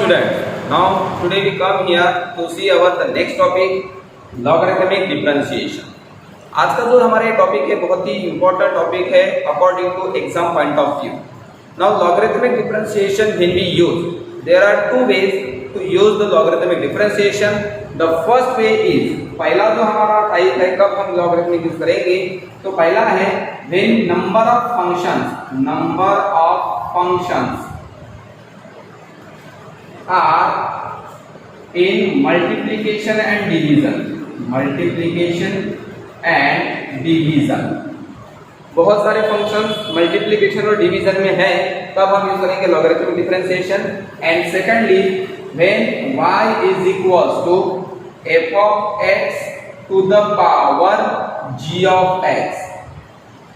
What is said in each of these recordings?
students, now today we come here to see our the next topic, logarithmic differentiation. आज का जो हमारे topic है बहुत ही इंपॉर्टेंट टॉपिक है according to exam point of view. Now logarithmic differentiation when we use, there are two ways to use the logarithmic differentiation. The first way is, पहला जो हमारा टाइप है कब हम logarithmic यूज करेंगे, तो पहला है when number of functions are in multiplication and division. बहुत सारे फंक्शंस मल्टीप्लिकेशन और डिवीजन में है, तब हम यूज करेंगे logarithmic differentiation. And secondly when y is equals to f of x to the power g of x,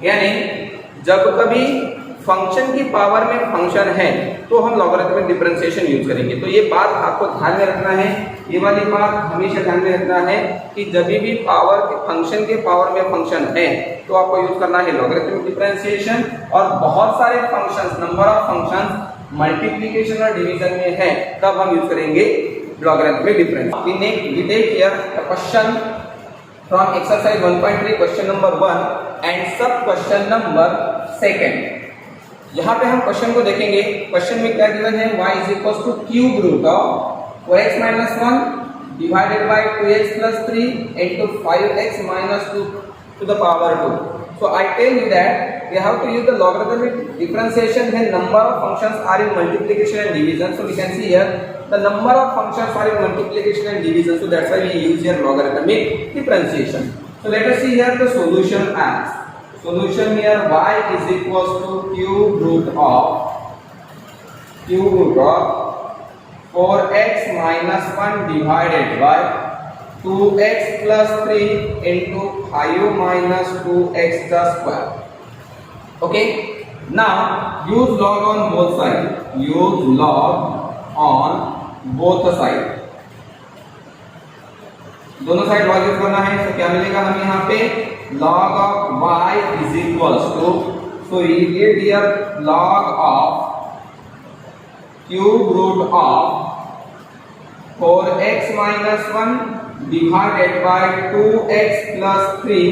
यानी जब कभी फंक्शन की पावर में फंक्शन है तो हम लॉगरिथमिक डिफरेंशिएशन यूज करेंगे. तो ये बात आपको ध्यान में रखना है, ये वाली बात हमेशा ध्यान में रखना है कि जब भी पावर के फंक्शन के पावर में फंक्शन है तो आपको यूज करना है लॉगरिथमिक डिफरेंशिएशन. और बहुत सारे functions, number of functions multiplication और डिवीजन में है, तब हम यूज करेंगे logarithmic differentiation. We take here a question from exercise 1.3 question number 1 and sub question number 2. यहाँ पे हम क्वेश्चन को देखेंगे. क्वेश्चन में क्या गिवन है, y is equal to cube root of 4x minus 1 divided by 2x plus 3 into 5x minus 2 to the power 2. So I tell you that we have to use the logarithmic differentiation when number of functions are in multiplication and division. So we can see here the number of functions are in multiplication and division, so that's why we use here logarithmic differentiation. So let us see here the solution as solution here y is equals to cube root of 4x minus 1 divided by 2x plus 3 into 5 minus 2x the square. Okay, now use log on both sides, use log on both sides. दोनों side log use करना है. तो क्या मिलेगा हमें यहाँ पे, log of y is equals to, so we get here log of cube root of 4x minus 1 divided by 2x plus 3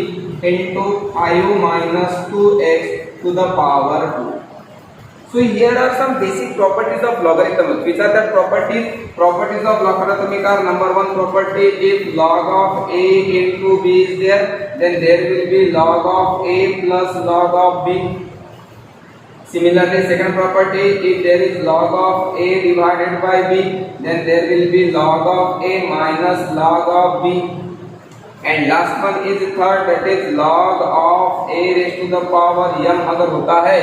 into 5 minus 2x to the power 2. So here are some basic properties of logarithm. Which are the properties? Properties of logarithmic are, number one property, if log of a into b is there, then there will be log of a plus log of b. Similarly, second property, if there is log of a divided by b, then there will be log of a minus log of b. And last one is third, that is log of a raised to the power m अगर होता है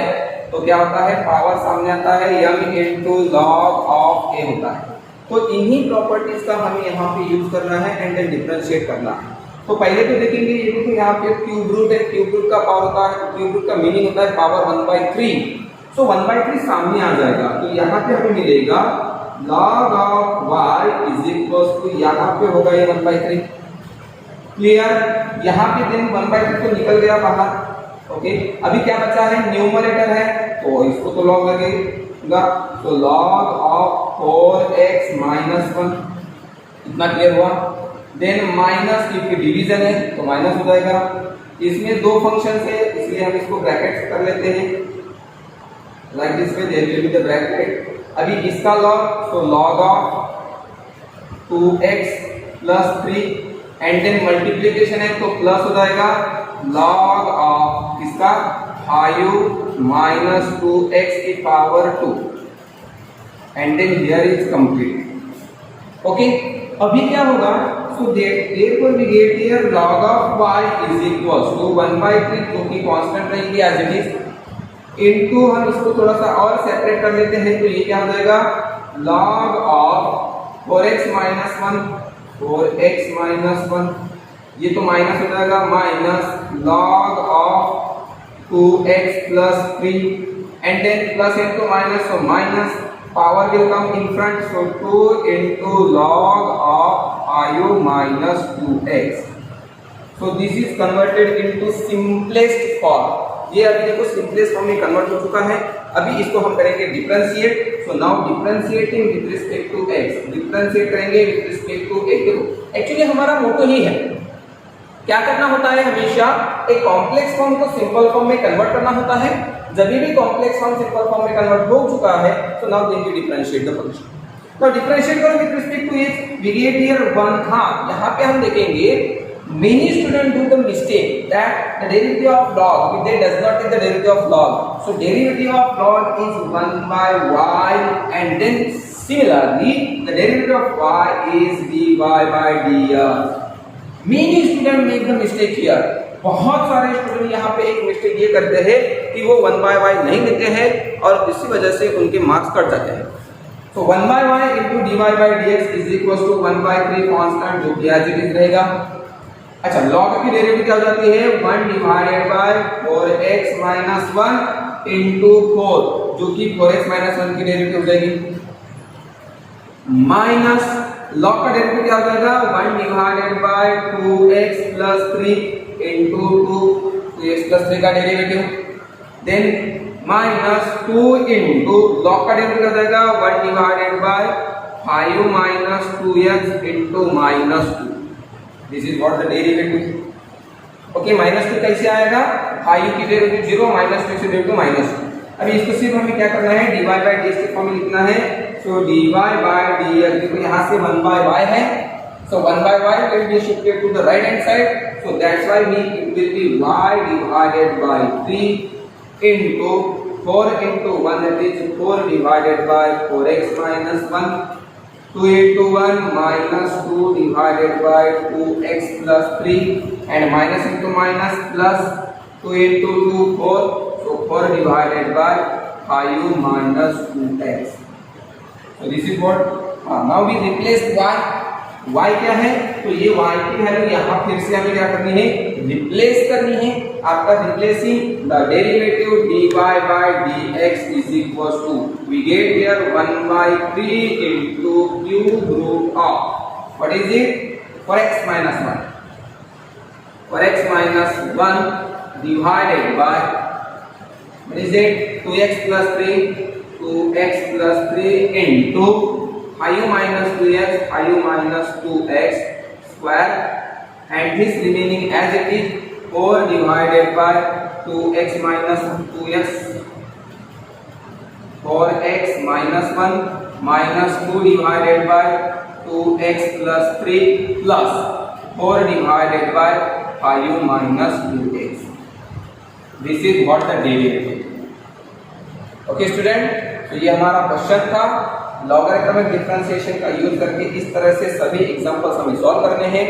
तो क्या होता है, power सामने आता है m into log of a होता है. तो इन्हीं प्रॉपर्टीज का हमें यहाँ पे यूज करना है एंड देन डिफरेंशिएट करना है. तो पहले तो देखेंगे, ये देखो यहाँ पे क्यूब रूट है, क्यूब रूट का पावर होता है, क्यूब रूट का मीनिंग होता है पावर 1/3. सो 1/3 सामने आ जाएगा, तो यहाँ पे हमें मिलेगा log of y is equal to, यहाँ पे होगा ये 1/3. क्लियर, यहाँ पे देन 1/3 तो निकल गया बाहर. ओके, अभी क्या बचा है, न्यूमरेटर है, तो इसको तो लॉग लगेगा. तो log of 4x minus 1, इतना क्लियर हुआ. देन माइनस, क्योंकि डिवीजन है तो माइनस हो जाएगा. इसमें दो फंक्शन है इसलिए हम इसको ब्रैकेट कर लेते हैं, like this way, there will be the bracket. अभी इसका लॉग, तो log of 2x plus 3 and then multiplication है तो प्लस हो जाएगा log of किसका, 5 minus 2x की power 2 and then here is complete. Okay, अभी क्या होगा, सो therefore we get here log of y is equals to 1/3, क्योंकि कांस्टेंट रहेगी एज इट इज, इनटू हम इसको थोड़ा सा और सेपरेट कर लेते हैं, तो ये क्या हो जाएगा, log of 4x minus 1, 4x minus 1, ये तो माइनस हो जाएगा, minus log of 2x plus 3 and then plus into minus, so minus power will come in front, so 2 into log of 5 minus 2x. So this is converted into simplest form. ये अभी देखो simplest form में convert हो चुका है। अभी इसको हम करेंगे differentiate. So now differentiating with respect to x, differentiate करेंगे विद रिस्पेक्ट टू x। देखो एक्चुअली हमारा मोटो ही है, क्या करना होता है, हमेशा एक कॉम्प्लेक्स फॉर्म को सिंपल फॉर्म में कन्वर्ट करना होता है। जब भी कॉम्प्लेक्स फॉर्म सिंपल फॉर्म में कन्वर्ट हो चुका है, तो now then we differentiate the function. Now differentiate करो with respect to x, we get here 1। हां, यहां पे हम देखेंगे many students do the mistake that the derivative of log, they does not take the derivative of log. So derivative of log is 1 by y, and then similarly the derivative of y is dy by dx. Many students make the mistake here. बहुत सारे student यहाँ पे एक mistake ये करते हैं कि वो 1 by y नहीं लेते हैं और इसी वजह से उनके मार्क्स कट जाते हैं। तो 1 by y into dy by dx is equals to 1 by 3 constant, जो कि एज इट इज रहेगा। अच्छा, log की डेरिवेटिव क्या हो जाती है, 1 divided bye 4x minus 1 into 4, जो कि 4x माइनस 1 की डेरिवेटिव हो जाएगी, माइनस log का डेरिवेटिव क्या हो जाएगा, 1 divided by 2x plus 3 into 2x plus 3 का derivative, then minus 2 into log का डेरिवेटिव हो जाएगा 1 divided by 5 minus 2x into minus 2। This is what the derivative. Okay, minus 2 कैसे आएगा, 5 की डेरिवेटिव 0, माइनस 2 से डेरिवेटिव माइनस 2। अभी इसको सिर्फ हमें क्या करना है, dy by dx के फॉर्म में लिखना है। सो dy by dx, देखो यहाँ से 1 by y है, so 1 by y will be shifted to the right hand side, so that's why it will be y divided by 3 into 4 into 1, that is 4 divided by 4x minus 1, 2 into 1 minus 2 divided by 2x plus 3, and minus into minus plus 2 into 2 4, so 4 divided by 5 minus 2x. So this is what, now we replace y क्या है, तो ये y की value यहाँ फिर से हमें क्या करनी है, रिप्लेस करनी है। आपका replacing the derivative dy by dx is equals to, we get here 1 by 3 into cube root of, what is it, 4x minus 1, 4x minus 1 divided by, what is it, 2x plus 3, 2x plus 3 into 5 minus 2x, 5 minus 2x square, and this remaining as it is 4 divided by 2x minus 2x, 4x minus 1 minus 2 divided by 2x plus 3 plus 4 divided by 5 minus 2x. This is what the derivative. Okay student, तो ये हमारा question था। Logarithmic differentiation का use करके इस तरह से सभी एग्जांपल्स हमें सॉल्व करने हैं।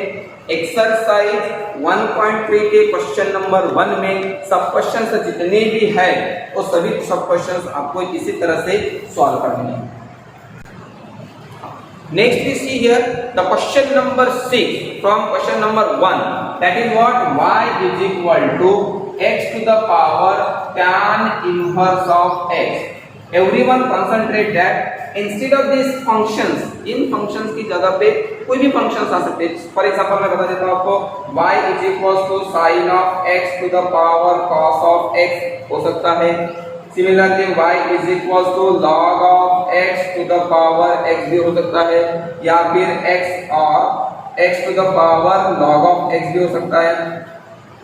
एक्सरसाइज 1.3 के क्वेश्चन नंबर 1 में सब क्वेश्चंस जितने भी है वो सभी सब क्वेश्चंस आपको इसी तरह से सॉल्व करने हैं। Next we see here the question number 6 from question number 1, that is what, y is equal to x to the power tan inverse of x। Everyone concentrate that instead of this functions, इन functions की जगह पे कोई भी functions आ सकते हैं। For example मैं बता देता हूं आपको, y is equals to sin of x to the power cos of x हो सकता है। Similarly y is equals to log of x to the power x भी हो सकता है, या फिर x और x to the power log of x भी हो सकता है।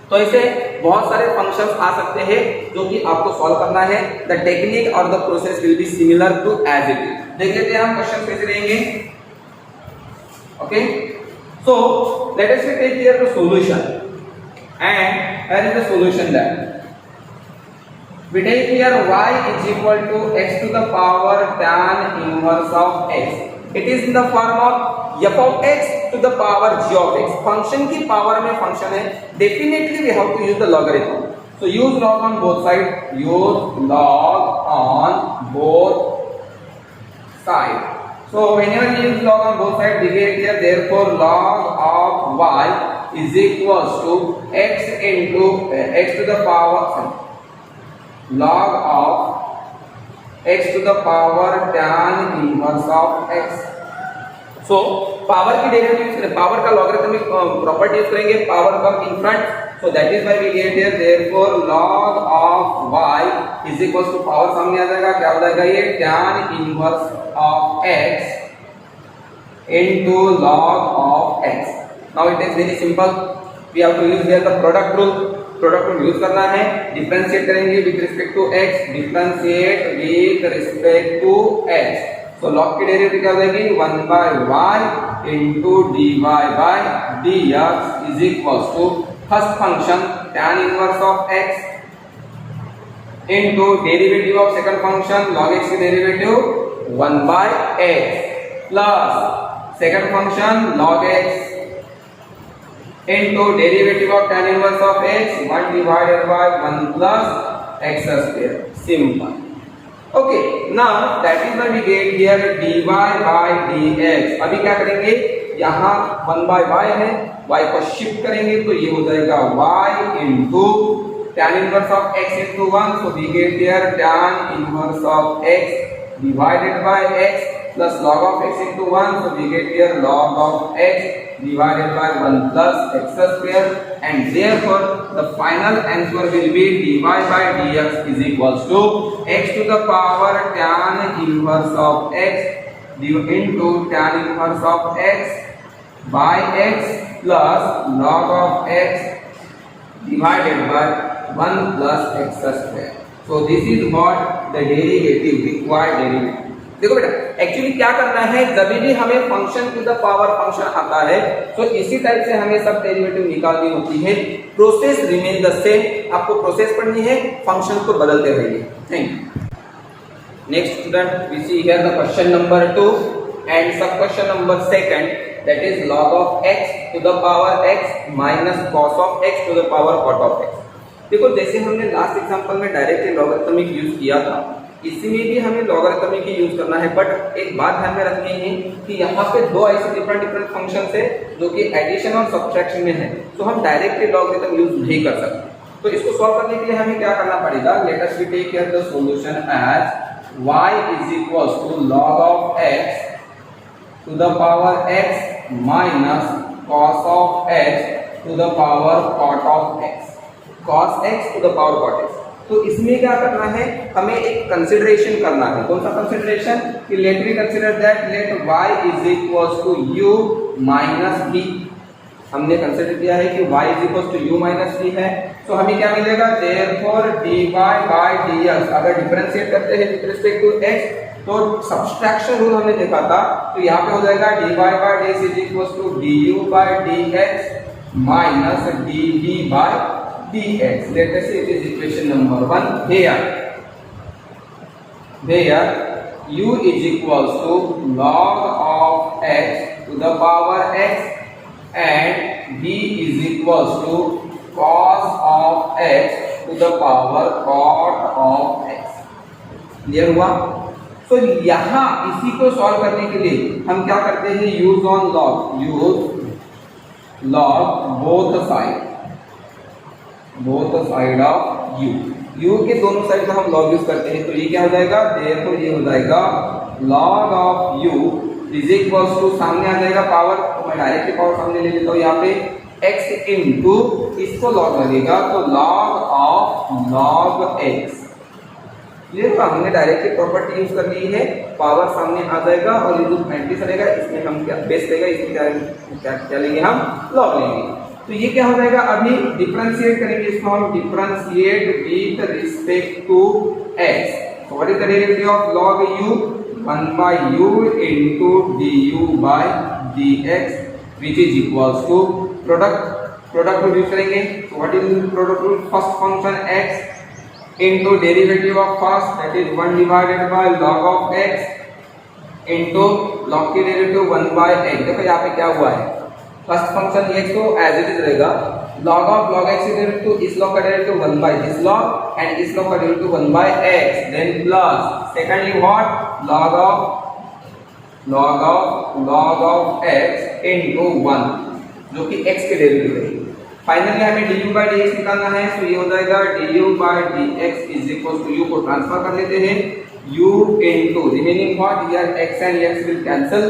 तो ऐसे बहुत सारे फंक्शंस आ सकते हैं जो कि आपको सॉल्व करना है। द टेक्निक और the process will be similar to as it is. देख लेते हैं हम क्वेश्चन कैसे रहेंगे। Okay, so let us take here the solution, and here is the solution that we take here y is equal to x to the power tan inverse of x. It is in the form of f of x to the power g of x. Function की power में function है, definitely we have to use the logarithm. So use log on both sides. Use log on both sides. So whenever you use log on both sides, we get here therefore log of y is equals to x into x to the power log of x to the power tan inverse of x. So power की derivative, power का logarithmic property use करेंगे, power come in front, So that is why we get here therefore log of y is equals to power सामने आ जाएगा, क्या हो जाएगा ये tan inverse of x into log of x. Now it is very simple. We have to use here the product rule. Product rule use करना है, differentiate करेंगे with respect to x, differentiate with respect to x. तो log की derivative क्या हो जाएगी 1 by y into dy by dx is equals to first function tan inverse of x into derivative of second function log x की derivative 1 by x plus second function log x into derivative of tan inverse of x 1 divided by 1 plus x square. Simple. Okay, now that is why we get here dy by dx. अभी क्या करेंगे, यहाँ 1 by y है, y को shift करेंगे तो ये हो जाएगा y into tan inverse of x into 1. So we get here tan inverse of x divided by x plus log of x into 1. So we get here log of x divided by 1 plus x square, and therefore the final answer will be dy by dx is equals to x to the power tan inverse of x into tan inverse of x by x plus log of x divided by 1 plus x square. So this is what the derivative, required derivative. देखो बेटा, actually क्या करना है, जब भी हमें function to the power function आता है तो इसी टाइप से हमें सब डेरिवेटिव निकालनी होती है. प्रोसेस रिमेन द सेम, आपको प्रोसेस पढ़नी है, फंक्शन को बदलते रहिए. Thank you. Next student, we see here the question number 2 and sub question number 2, that is log of x to the power x minus cos of x to the power cot of x. देखो, जैसे हमने last example में directly logarithmic use किया था, इसमें भी हमें logarithmic ही use करना है. बट एक बात ध्यान में रखनी है कि यहाँ पे दो ऐसे डिफरेंट फंक्शन है जो कि एडिशन और सब्ट्रैक्शन में है, तो हम डायरेक्टली लॉगरिथम यूज नहीं कर सकते. तो इसको सॉल्व करने के लिए हमें क्या करना पड़ेगा, let us we take here the solution as y is equals to log of x to the power x minus cos of x to the power cot of x, cos x to the power cot x. तो इसमें क्या करना है, हमें एक consideration करना है. कौन सा कंसिडरेशन, कि let we consider that let y is equals to u minus v. हमने कंसीडर किया है कि y is equals to u minus v है, तो हमें क्या मिलेगा, देयरफॉर dy बाय dx. अगर डिफरेंशिएट करते हैं विद रिस्पेक्ट टू x तो सब्सट्रैक्शन रूल हमने देखा था, तो यहाँ पे हो जाएगा dy by dx is equals to du by dx minus dv by dx. Let us say it is equation number 1. Here u is equals to log of x to the power x and v is equals to cos of x to the power cot of x. Clear हुआ? तो यहाँ इसी को solve करने के लिए हम क्या करते हैं, use on log, use log both side of u के दोनों साइड का हम log यूज करते हैं. तो ये क्या हो जाएगा, देखो ये हो जाएगा log of u is equals to, सामने आ जाएगा पावर, तो मैं डायरेक्टली पावर सामने ले लेता हूँ, यहाँ पे x इंटू इसको log लगेगा तो log ऑफ log x. ये हमने डायरेक्टली प्रॉपर्टी यूज कर ली है, पावर सामने आ जाएगा और ये जो मैट्रिक्स रहेगा इसमें हम क्या बेस रहेगा, इसमें क्या लेंगे, हम log लेंगे. तो ये क्या हो जाएगा, अभी डिफरेंशिएट करेंगे इसको हम, differentiate with respect to x. So what is the derivative of log u, 1 by u into du by dx which is equals to product rule use करेंगे. So what is product rule, first function x into derivative of first, that is 1 divided by log of x into log की derivative 1 by x. देखो यहाँ पे क्या हुआ है, first function x तो as it is रहेगा, log of log x की डेरिवेटिव, इस log का derivative 1 by this log and इस log का derivative 1 by x, then plus secondly what, log of x into 1 जो कि x के डेरिवेटिव है. फाइनली हमें du by dx निकालना है, तो ये हो जाएगा du by dx is equal to, u को ट्रांसफर कर लेते हैं, u into remaining what, here x and x will cancel,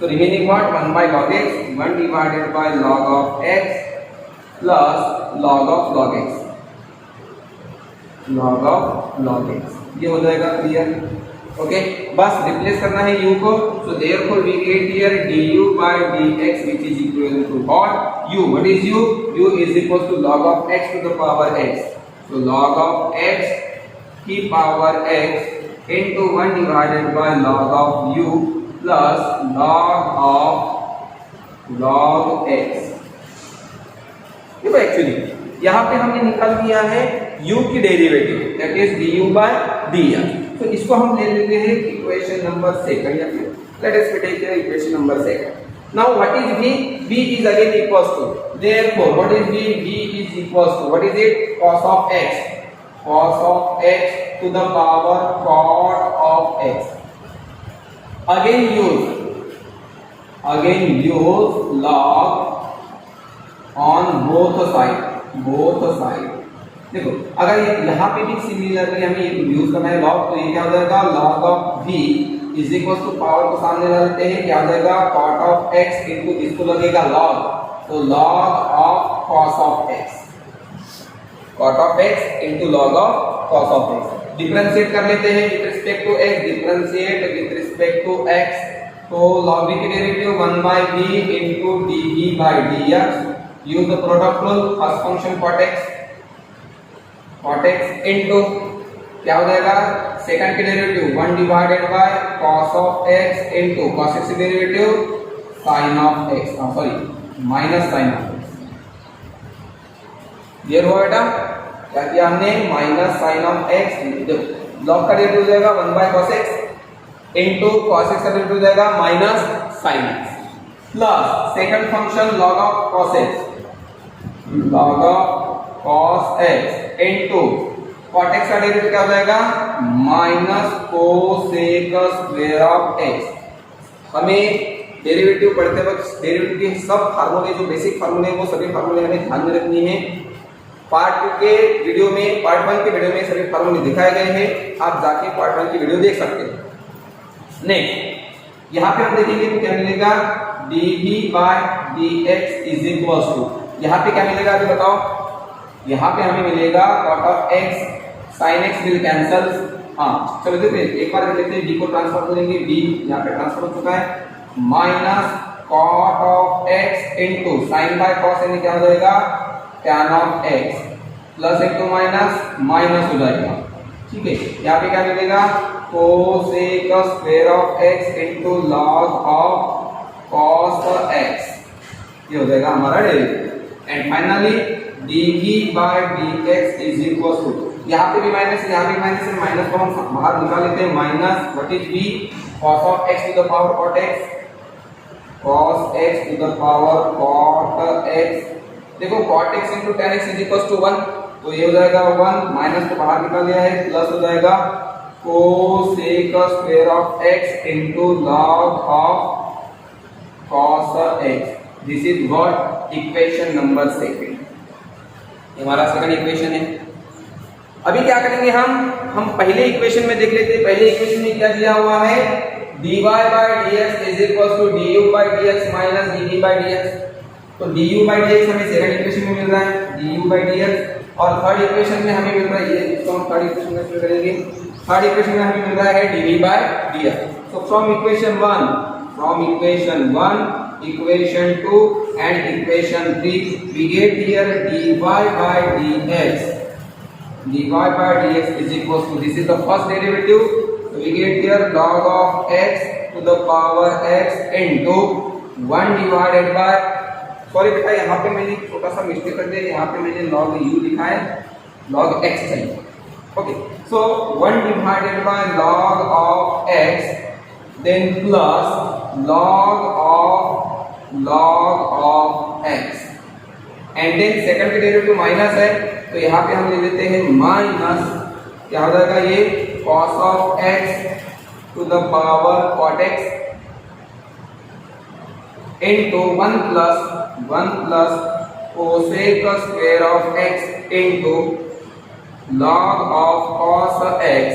so remaining what, 1 by log x, 1 divided by log of x plus log of log x, log of log x, ये हो जाएगा clear. Okay, बस replace करना है u को, so therefore we get here du by dx which is equal to what? u. What is u? u is equal to log of x to the power x. So log of x की power x into 1 divided by log of u plus log of log x। देखो actually यहाँ पे हमने निकाल दिया है u की derivative, that is du by dx। तो इसको हम ले लेते हैं इक्वेशन नंबर सेकंड, या फिर let us take equation number second. Now what is v? v is again equals to, therefore what is v? v is equals to, what is it? Cos of x, cos of x to the power cot of x। again use log on both side। देखो अगर यहाँ पे भी similarly हमें use करना है log, तो ये क्या हो जाएगा? Log of v is equal to power को सामने ला देते हैं, क्या हो जाएगा? कॉट ऑफ x इनटू इसको लगेगा लॉग, तो log of cos of x, cot of x into log of cos of x। Differentiate कर लेते हैं with respect to x, differentiate with respect to x, तो log v की derivative 1 by v into dv by dx। Use the product rule, first function cot x into क्या हो जाएगा? Second की derivative 1 divided by cos of x into cos x की derivative sin of x, sorry minus sin of x। ये हुआ बेटा, क्या किया हमने? Minus sin of x, log का डेरिवेटिव हो जाएगा 1 by cos x into cos x का डेरिवेटिव हो जाएगा minus sin x, plus second function log of cos x, log of cos x into cot x का डेरिवेटिव क्या हो जाएगा? Minus cosec square of x। हमें डेरिवेटिव पढ़ते वक्त डेरिवेटिव के सब फार्मूले, जो बेसिक फार्मूले वो सभी फार्मूले हमें ध्यान में रखनी है। पार्ट 2 के वीडियो में, पार्ट 1 के वीडियो में सभी फार्मूले दिखाए गए हैं, आप जाके पार्ट 1 की वीडियो देख सकते हैं। नेक्स्ट यहाँ पे हम देखेंगे तो क्या मिलेगा? dv by dx is equal to, यहाँ पे क्या मिलेगा अभी बताओ? यहाँ पे हमें मिलेगा cot of x, sin x will cancel. हाँ चलो देखो एक बार देख लेते हैं, d को ट्रांसफर करेंगे, d यहाँ पे ट्रांसफर हो चुका है, minus cot of x into sin by cos यानी क्या हो जाएगा? tan of x, plus into minus minus हो जाएगा, ठीक है। यहाँ पे क्या मिलेगा? cosec square of x into log of cos x, ये हो जाएगा हमारा derivative. And finally dv by dx is equal to, यहाँ पे भी माइनस है, यहाँ भी माइनस है, माइनस को हम बाहर निकाल लेते हैं, minus what is v? cos of x to the power cot x, cos x to the power cot x। देखो cot x into tan x is equal to 1, तो ये हो जाएगा 1, माइनस को बाहर निकाल लिया है, प्लस हो जाएगा cosec square of x into log of cos x। This is what? Equation number second, हमारा सेकंड इक्वेशन है। अभी क्या करेंगे हम पहले इक्वेशन में देख लेते हैं। पहले इक्वेशन में क्या दिया हुआ है? dy by dx is equal to du by dx minus dv by dx। तो du by dx हमें सेकंड इक्वेशन में मिल रहा है, du by dx, और थर्ड इक्वेशन में हमें मिल रहा है, ये इसको हम थर्ड इक्वेशन में फिल करेंगे। थर्ड इक्वेशन में हमें मिल रहा है dv by dx। So from equation 1, equation 2 and equation 3 we get here dy by dx, dy by dx is equal to, this is the first derivative, so we get here log of x to the power x into 1 divided by, sorry बेटा यहाँ पे मैंने छोटा सा mistake कर दिया, यहाँ पे मैंने log u लिखा है, log x चाहिए। Okay, so 1 divided by log of x, then plus log of x, and then second की डेरिवेटिव माइनस है, तो यहाँ पे हम ले लेते हैं माइनस, क्या हो जाएगा ये? cos of x to the power cot x into 1 plus cosec square of x into log of cos x,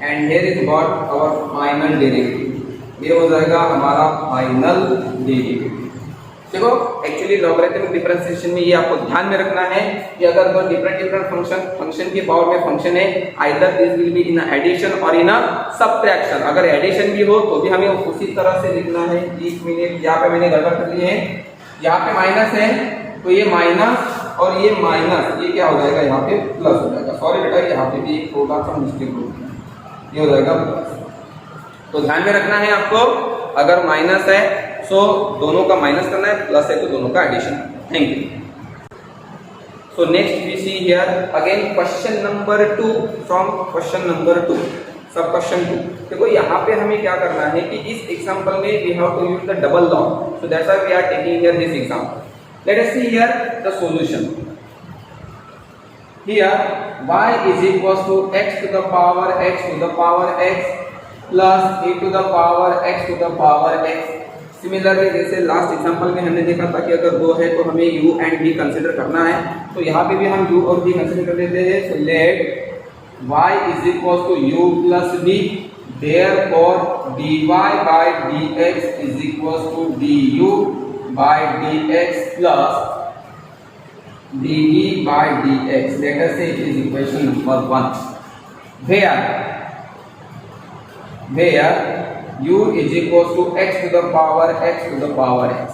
and here is what our final derivative, ये हो जाएगा हमारा फाइनल डेरिवेटिव। देखो एक्चुअली लॉगरिथमिक डिफरेंशिएशन में ये आपको ध्यान में रखना है कि अगर दो डिफरेंट फंक्शन की पावर में फंक्शन है, either this will be in addition और इन सब्ट्रैक्शन। अगर एडिशन भी हो तो भी हमें उसी तरह से लिखना है। 1 मिनट, यहाँ पे मैंने गड़बड़ कर ली है, यहाँ पे माइनस है तो ये माइनस और ये माइनस, ये क्या हो जाएगा यहाँ पे प्लस हो जाएगा। सॉरी बेटा, यहाँ पे भी एक थोड़ा सा मिस्टेक हो गया, ये हो जाएगा प्लस। तो ध्यान में रखना है आपको, अगर माइनस है सो दोनों का माइनस करना है, प्लस है तो दोनों का addition. Thank you. So next we see here again question number 2 from question number 2, sub question 2। देखो यहाँ पे हमें क्या करना है कि इस एग्जांपल में we have to use the double log, so that's why we are taking here this example. Let us see here the solution. Here y is equals to x to the power x to the power x plus e to the power x to the power x। Similarly जैसे last example में हमने देखा था कि अगर दो है तो हमें u एंड v कंसीडर करना है, तो यहाँ पे भी हम u और v कंसीडर कर लेते हैं। So let y is equals to u plus v, therefore dy by dx is equals to du by dx plus dt by dx। let us say it is equation number 1 where u is equals to x to the power x to the power x।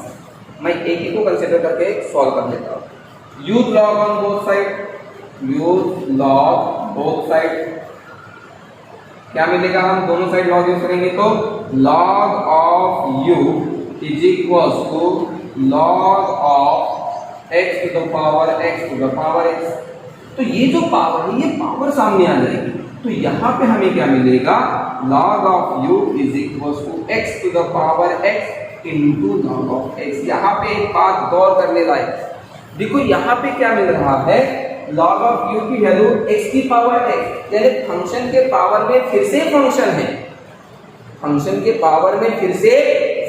मैं एक ही को consider करके solve कर लेता हूँ। Use log on both side, use log both side, क्या मिलेगा, हम दोनों साइड लॉग यूज करेंगे तो log of u is equals to log of x to the power x to the power x। तो ये जो पावर है ये पावर सामने आ जाएगी, तो यहाँ पे हमें क्या मिलेगा, log of u is equals to x to the power x into log of x। यहाँ पे एक बात गौर करने लायक, देखो यहाँ पे क्या मिल रहा है, log ऑफ u की वैल्यू x की पावर x, यानी फंक्शन के पावर में फिर से फंक्शन है, फंक्शन के पावर में फिर से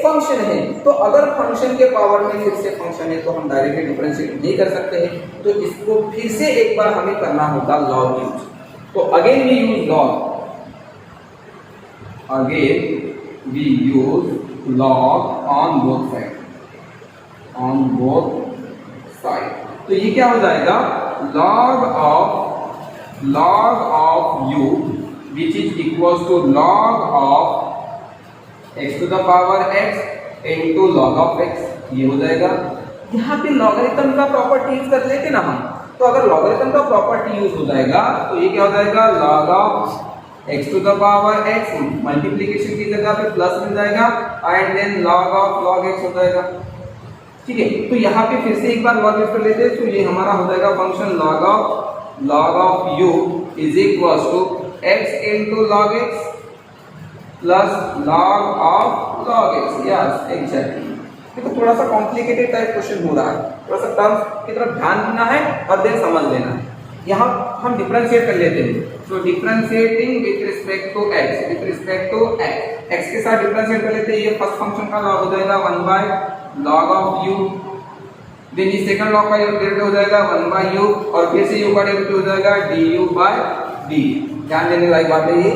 फंक्शन है। तो अगर फंक्शन के पावर में फिर से फंक्शन है तो हम डायरेक्टली डिफरेंशिएट नहीं कर सकते हैं, तो इसको फिर से एक बार हमें करना होगा लॉग यूज। तो again we use log, again we use log on both side, on both side. तो ये क्या हो जाएगा, log of u which is equals to log of x to the power x into log of x, ये हो जाएगा। यहाँ पे लॉगरिथम का प्रॉपर्टी यूज कर लेते ना हम, तो अगर लॉगरिथम का प्रॉपर्टी यूज हो जाएगा तो ये क्या हो जाएगा, log of x to the power x, multiplication की जगह पे प्लस मिल जाएगा एंड देन log x हो जाएगा। ठीक है, तो यहाँ पे फिर से एक बार लॉग यूज कर लेते हैं, तो ये हमारा हो जाएगा function log of u is equals to x into log x plus log of log x। Yes exactly. देखो थोड़ा सा कॉम्प्लिकेटेड टाइप क्वेश्चन हो रहा है, थोड़ा सा टर्म्स की तरफ ध्यान देना है और देन समझ लेना है। यहाँ हम डिफरेंशिएट कर लेते हैं, so differentiating with respect to x, with respect to x के साथ डिफरेंशिएट कर लेते हैं। ये फर्स्ट फंक्शन का लॉग हो जाएगा 1 by log of u, then ये सेकंड लॉग का डेरिवेटिव हो जाएगा 1 बाय u और फिर से u का डेरिवेटिव हो जाएगा du बाय d। ध्यान देने लायक बात है ये,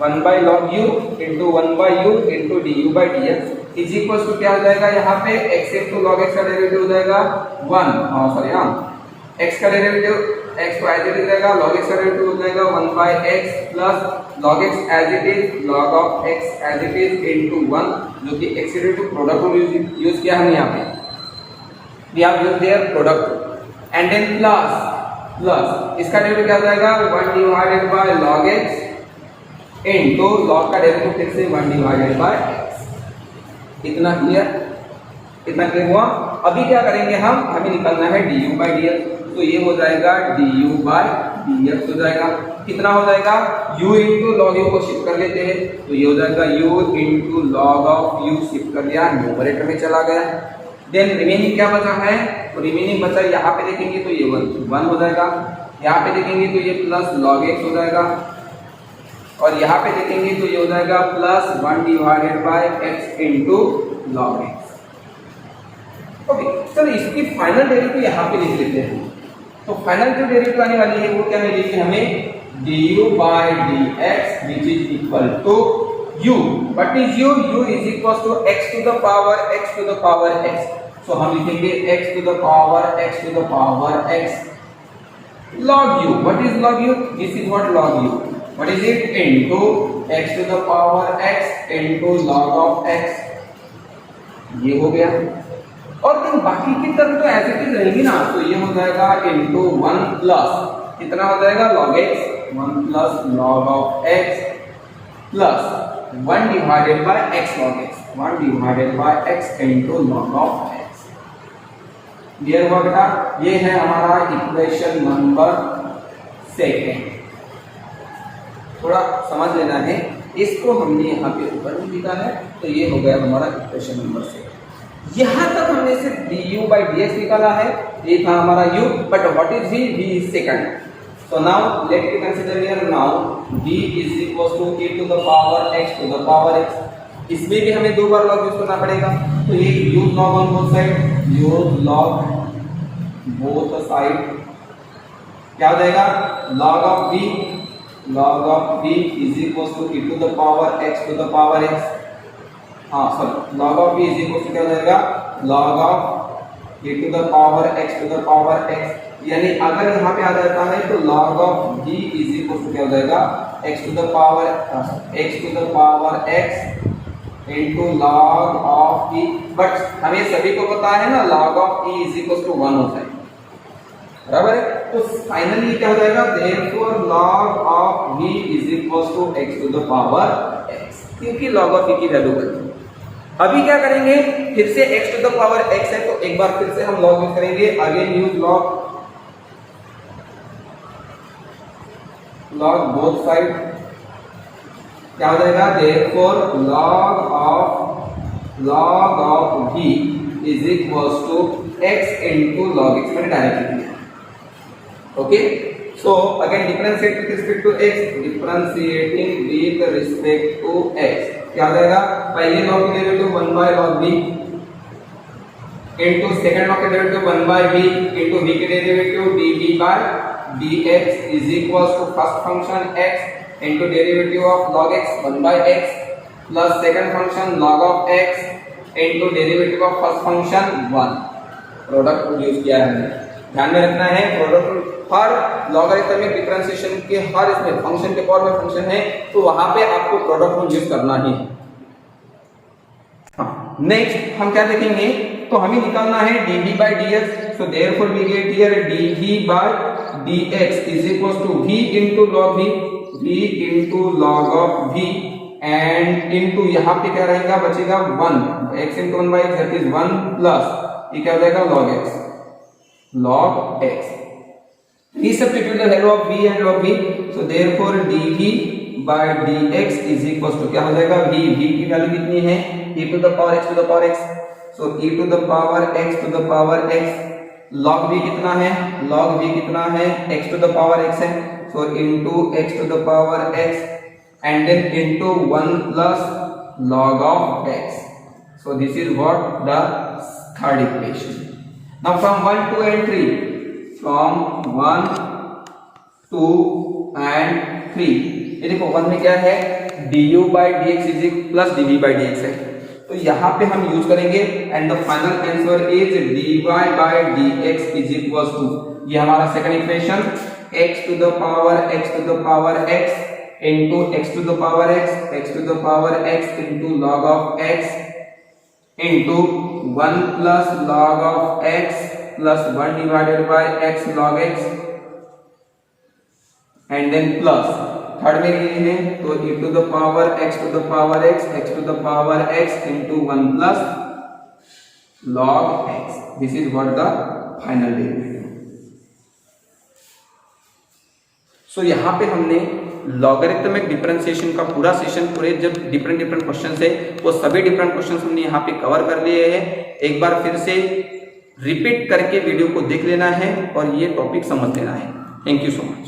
1 by log u into 1 by u into du by dx is equals to क्या हो जाएगा, यहाँ पे x into log x का डेरिवेटिव हो जाएगा 1, x का डेरिवेटिव x को एज इट इज रहेगा, log x का डेरिवेटिव हो जाएगा 1 by x plus log x as it is, log of x as it is into 1, जो कि x के डेरिवेटिव प्रोडक्ट को यूज किया हमने यहाँ पे, we have used their product and then plus इसका डेरिवेटिव क्या हो जाएगा 1 divided bye log x into log का डेरिवेटिव फिर से 1 डिवाइडेड बाय x। इतना क्लियर, इतना क्लियर हुआ। अभी क्या करेंगे हम, हमें निकालना है du बाय dx, तो ये हो जाएगा du बाय dx हो जाएगा। कितना हो जाएगा, u इंटू लॉग u को शिफ्ट कर लेते हैं, तो ये हो जाएगा u into log of u, shift कर लिया, न्यूमरेटर में चला गया। देन रिमेनिंग क्या बचा है, तो रिमेनिंग बचा यहाँ पे देखेंगे तो ये 1 हो जाएगा, यहाँ पे देखेंगे तो ये प्लस log x हो जाएगा और यहाँ पे देखेंगे तो ये हो जाएगा plus 1 divided bye x into log x। Okay, चलो इसकी फाइनल डेरिवेटिव यहाँ पे लिख लेते हैं। तो फाइनल जो डेरिवेटिव आने वाली है वो क्या मिलेगी हमें, du by dx which is equal to u, what is u is equals to x to the power x to the power x। सो हम लिखेंगे x to the power x log u. What is log u? This is what log u. What is it? Into x to the power x into log of x. ये हो गया। और इन बाकी की तरफ तो एज इट इज रहेगी ना, तो ये हो जाएगा into 1 प्लस कितना हो जाएगा log x, 1 plus log of x plus 1 divided bye x log x, 1 divided bye x into log of x। Clear हुआ बेटा? ये है हमारा इक्वेशन नंबर 2। थोड़ा समझ लेना है, इसको हमने यहाँ पे ऊपर में लिखा है, तो ये हो गया हमारा इक्वेशन नंबर 2। यहाँ तक हमने सिर्फ du by dx निकाला है, ये था हमारा u, but what is v? v is second। So now let me consider here now v is equals to e to the power x to the power x। इसमें भी हमें 2 बार log use करना पड़ेगा, तो ये use log on both side, use log both side, क्या हो जाएगा? log of v is equals to e to the power x to the power x। हाँ sorry, log of v is equals to क्या हो जाएगा? log of e to the power x to the power x। यानी अगर यहाँ पे आ जाता है तो log of v is equals to क्या हो जाएगा? x to the power x into log of e। But हमें सभी को पता है ना log of e is equals to 1 होता है, बराबर है? तो फाइनली क्या हो जाएगा? therefore log of v is equals to x to the power x, क्योंकि log of e की वैल्यू बनी। अभी क्या करेंगे? फिर से x to the power x है, तो एक बार फिर से हम log यूज करेंगे, again use log both side, क्या हो जाएगा? therefore log of v is equals to x into log x, मैंने डायरेक्टली किया। Okay, so again differentiate with respect to x, differentiating with respect to x, क्या हो जाएगा? पहले लॉग की derivative 1 by log v into second log की derivative 1 by v into v की derivative dv by dx is equals to first function x into derivative of log x 1 by x plus second function log of x into derivative of first function 1। Product use किया है, ध्यान में रखना है product हर logarithmic differentiation के हर इसमें function के form में फंक्शन है, तो वहां पे आपको प्रोडक्ट रूल यूज करना ही है। हाँ, नेक्स्ट हम क्या देखेंगे? तो हमें निकालना है dv by dx, so therefore we get here dv by dx is equals to v into log v into log of v and into यहाँ पे क्या रहेगा? बचेगा 1 x into 1 by x, that is 1 plus ये क्या हो जाएगा? log x। Resubstitute the value of v and log v, so therefore dv by dx is equals to क्या हो जाएगा? v की वैल्यू कितनी है? e to the power x to the power x, so e to the power x to the power x, log v कितना है? log v कितना है? x to the power x है, so into x to the power x and then into 1 plus log of x, so this is what the third equation। Now from 1, 2 and 3, from 1, 2 and 3, ये देखो 1 में क्या है? du by dx is plus dv by dx है, तो यहाँ पे हम यूज करेंगे and the final answer is dy by dx is equals to, ये हमारा second equation, x to the power x into x to the power x into log of x into 1 plus log of x plus 1 divided by x log x and then plus third में ये है, तो e to the power x to the power x into 1 plus log x, this is what the final derivative। सो यहाँ पे हमने logarithmic differentiation का पूरा session, पूरे जब डिफरेंट क्वेश्चन है वो सभी डिफरेंट क्वेश्चन हमने यहाँ पे कवर कर लिए हैं। एक बार फिर से रिपीट करके वीडियो को देख लेना है और ये टॉपिक समझ लेना है। Thank you so much.